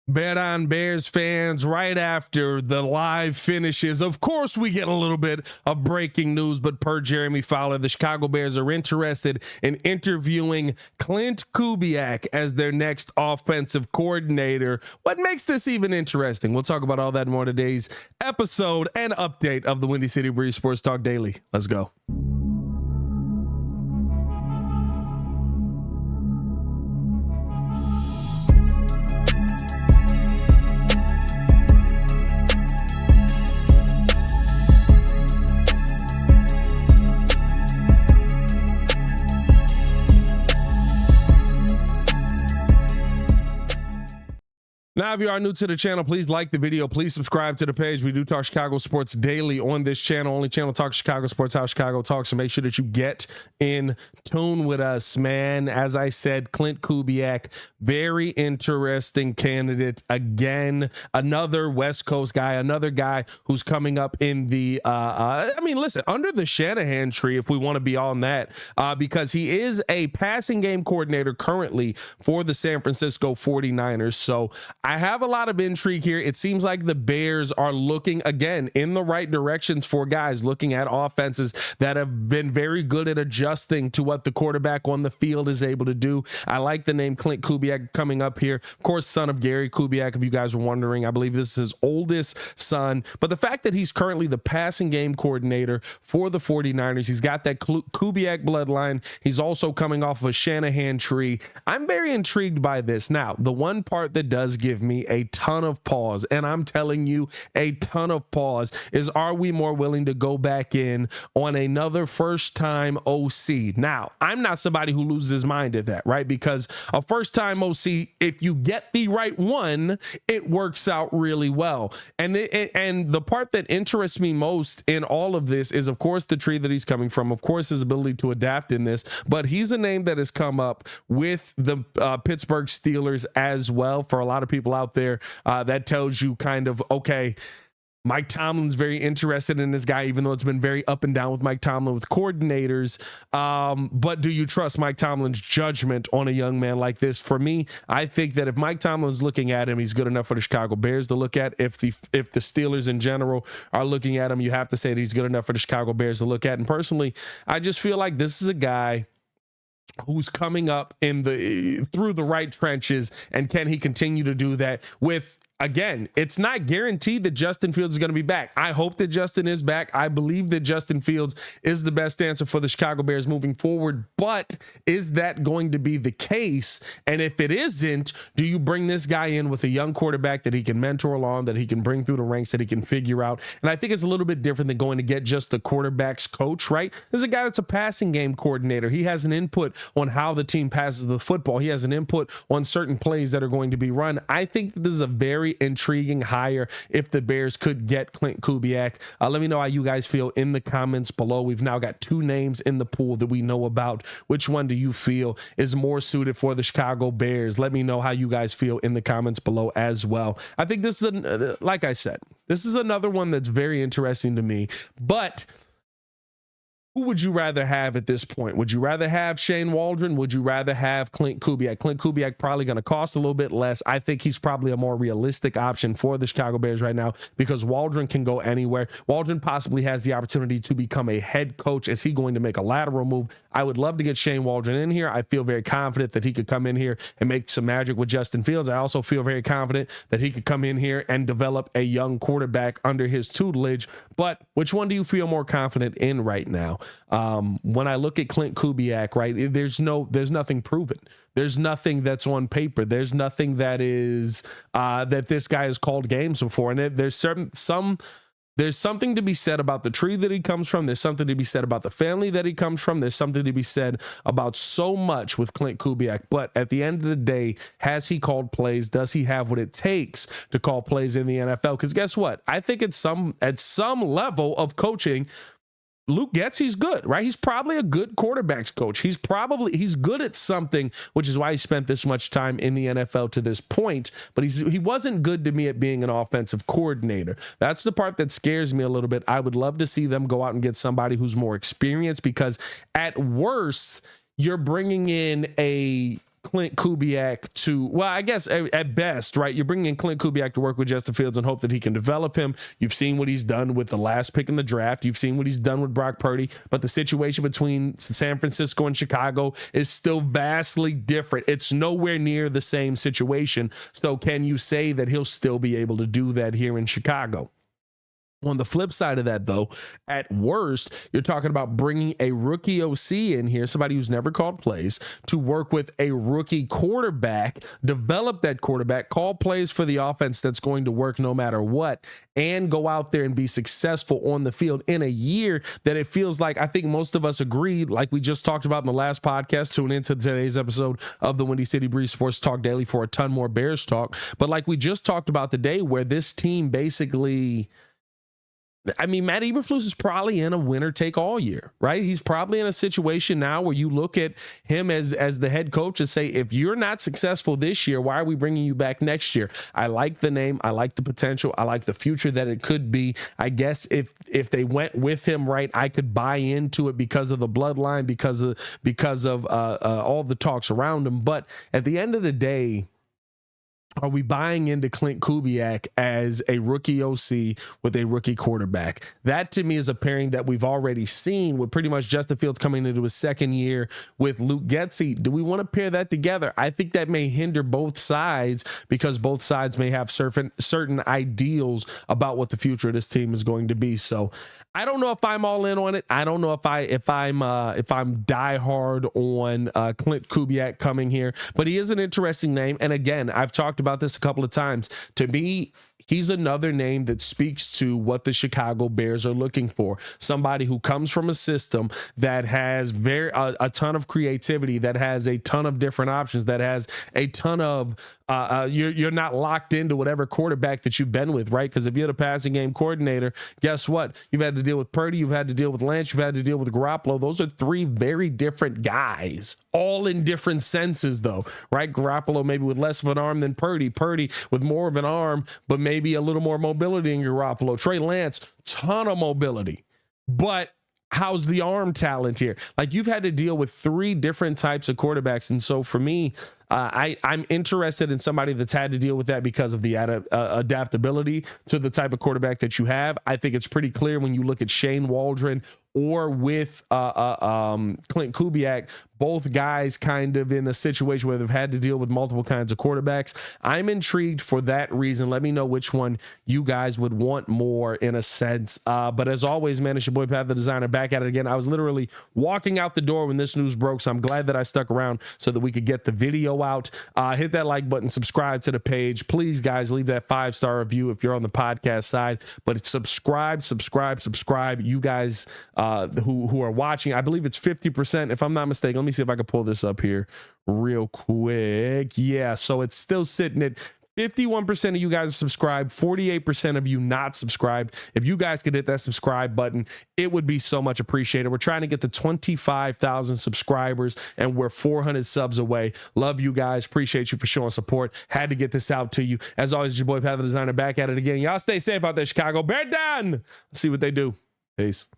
Bet on Bears fans, right after the live finishes, of course, we get a little bit of breaking news, but per Jeremy Fowler, the Chicago Bears are interested in interviewing Klint Kubiak as their next offensive coordinator. What makes this even interesting? We'll talk about all that more in today's episode and update of the Windy City Breeze Sports Talk Daily. Let's go. Now, if you are new to the channel, please like the video. Please subscribe to the page. We do talk Chicago sports daily on this channel. Only channel talks Chicago sports, how Chicago talks. So make sure that you get in tune with us, man. As I said, Klint Kubiak, very interesting candidate. Again, another West Coast guy, another guy who's coming up in the, listen, under the Shanahan tree, if we want to be on that, because he is a passing game coordinator currently for the San Francisco 49ers. So I have a lot of intrigue here. It seems like the Bears are looking again in the right directions for guys, looking at offenses that have been very good at adjusting to what the quarterback on the field is able to do. I like the name Klint Kubiak coming up here. Of course, son of Gary Kubiak, if you guys were wondering. I believe this is his oldest son. But the fact that he's currently the passing game coordinator for the 49ers, he's got that Kubiak bloodline. He's also coming off of a Shanahan tree. I'm very intrigued by this. Now, the one part that does give me a ton of pause, and I'm telling you a ton of pause, is are we more willing to go back in on another first-time OC? Now, I'm not somebody who loses his mind at that, right? Because a first-time OC, if you get the right one, it works out really well. And the part that interests me most in all of this is, of course, the tree that he's coming from, of course, his ability to adapt in this, but he's a name that has come up with the Pittsburgh Steelers as well. For a lot of people out there, that tells you kind of, okay, Mike Tomlin's very interested in this guy, even though it's been very up and down with Mike Tomlin with coordinators. But do you trust Mike Tomlin's judgment on a young man like this? For me, I think that if Mike Tomlin's looking at him, he's good enough for the Chicago Bears to look at. If the Steelers in general are looking at him, you have to say that he's good enough for the Chicago Bears to look at. And personally, I just feel like this is a guy who's coming up through the right trenches, and can he continue to do that with, again, it's not guaranteed that Justin Fields is going to be back. I hope that Justin is back. I believe that Justin Fields is the best answer for the Chicago Bears moving forward. But is that going to be the case? And if it isn't, do you bring this guy in with a young quarterback that he can mentor along, that he can bring through the ranks, that he can figure out? And I think it's a little bit different than going to get just the quarterback's coach, right? There's a guy that's a passing game coordinator. He has an input on how the team passes the football. He has an input on certain plays that are going to be run. I think this is a very intriguing hire if the Bears could get Klint Kubiak. Let me know how you guys feel in the comments below. We've now got two names in the pool that we know about. Which one do you feel is more suited for the Chicago Bears? Let me know how you guys feel in the comments below as well. I think this is, like I said, this is another one that's very interesting to me. But who would you rather have at this point? Would you rather have Shane Waldron? Would you rather have Klint Kubiak? Klint Kubiak probably going to cost a little bit less. I think he's probably a more realistic option for the Chicago Bears right now because Waldron can go anywhere. Waldron possibly has the opportunity to become a head coach. Is he going to make a lateral move? I would love to get Shane Waldron in here. I feel very confident that he could come in here and make some magic with Justin Fields. I also feel very confident that he could come in here and develop a young quarterback under his tutelage. But which one do you feel more confident in right now? When I look at Klint Kubiak, right, there's nothing proven. There's nothing that's on paper. There's nothing that is that this guy has called games before. And there's something to be said about the tree that he comes from. There's something to be said about the family that he comes from. There's something to be said about so much with Klint Kubiak. But at the end of the day, has he called plays? Does he have what it takes to call plays in the NFL? Because guess what? I think at some level of coaching, Luke Getsy's good, right? He's probably a good quarterbacks coach. He's good at something, which is why he spent this much time in the NFL to this point. But he wasn't good to me at being an offensive coordinator. That's the part that scares me a little bit. I would love to see them go out and get somebody who's more experienced, because at worst, you're bringing in a Klint Kubiak to, well, I guess at best, right? You're bringing in Klint Kubiak to work with Justin Fields and hope that he can develop him. You've seen what he's done with the last pick in the draft. You've seen what he's done with Brock Purdy, but the situation between San Francisco and Chicago is still vastly different. It's nowhere near the same situation. So can you say that he'll still be able to do that here in Chicago? On the flip side of that, though, at worst, you're talking about bringing a rookie OC in here, somebody who's never called plays, to work with a rookie quarterback, develop that quarterback, call plays for the offense that's going to work no matter what, and go out there and be successful on the field in a year that it feels like, I think most of us agreed, like we just talked about in the last podcast, tune into today's episode of the Windy City Breeze Sports Talk Daily for a ton more Bears talk. But like we just talked about today, where this team basically, I mean, Matt Eberflus is probably in a winner take all year, right? He's probably in a situation now where you look at him as the head coach and say, if you're not successful this year, why are we bringing you back next year? I like the name. I like the potential. I like the future that it could be. I guess if they went with him, right, I could buy into it because of the bloodline, because of all the talks around him. But at the end of the day, are we buying into Klint Kubiak as a rookie OC with a rookie quarterback? That to me is a pairing that we've already seen with pretty much Justin Fields coming into his second year with Luke Getsy. Do we want to pair that together? I think that may hinder both sides because both sides may have certain ideals about what the future of this team is going to be. So I don't know if I'm all in on it. I don't know if I'm diehard on Klint Kubiak coming here, but he is an interesting name. And again, I've talked about this a couple of times. To me, he's another name that speaks to what the Chicago Bears are looking for. Somebody who comes from a system that has a ton of creativity, that has a ton of different options, that has a ton of you're not locked into whatever quarterback that you've been with, right? Because if you're the passing game coordinator, guess what? You've had to deal with Purdy, you've had to deal with Lance, you've had to deal with Garoppolo. Those are three very different guys, all in different senses, though, right? Garoppolo maybe with less of an arm than Purdy with more of an arm, but maybe a little more mobility in Garoppolo. Trey Lance, ton of mobility, but how's the arm talent here? Like, you've had to deal with three different types of quarterbacks. And so for me, I'm interested in somebody that's had to deal with that because of the adaptability to the type of quarterback that you have. I think it's pretty clear when you look at Shane Waldron or with Klint Kubiak, both guys kind of in a situation where they've had to deal with multiple kinds of quarterbacks. I'm intrigued for that reason. Let me know which one you guys would want more in a sense. But as always, man, it's your boy Pat the Designer back at it again. I was literally walking out the door when this news broke, so I'm glad that I stuck around so that we could get the video out. Hit that like button, subscribe to the page. Please, guys, leave that 5-star review if you're on the podcast side. But subscribe. You guys who are watching, I believe it's 50%, if I'm not mistaken. Let me see if I can pull this up here real quick. Yeah, so it's still sitting at 51% of you guys are subscribed, 48% of you not subscribed. If you guys could hit that subscribe button, it would be so much appreciated. We're trying to get to 25,000 subscribers, and we're 400 subs away. Love you guys. Appreciate you for showing support. Had to get this out to you. As always, it's your boy Pat the Designer back at it again. Y'all stay safe out there, Chicago. Bear down. Let's see what they do. Peace.